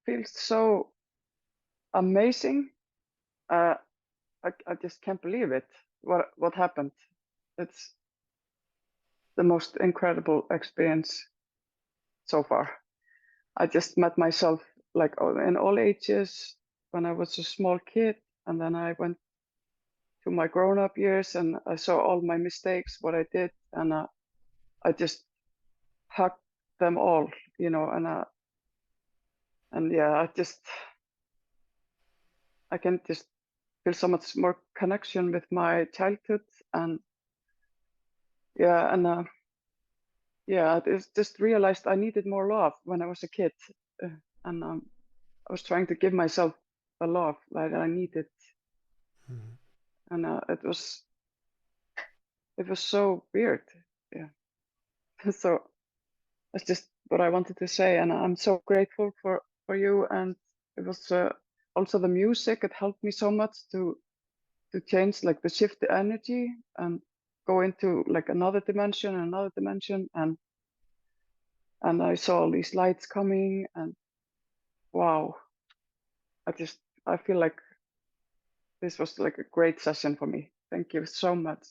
feels so amazing. I just can't believe it. What happened? It's the most incredible experience so far. I just met myself like in all ages when I was a small kid, and then I went to my grown-up years and I saw all my mistakes, what I did, and I just hugged them all, and yeah, I can just feel so much more connection with my childhood, and yeah, and yeah, I just realized I needed more love when I was a kid, and I was trying to give myself the love that I needed, and it was so weird, yeah. So that's just what I wanted to say, and I'm so grateful for you. And it was also the music. It helped me so much to change, like to shift the energy and go into like another dimension, and I saw all these lights coming, and wow, I feel like this was like a great session for me. Thank you so much.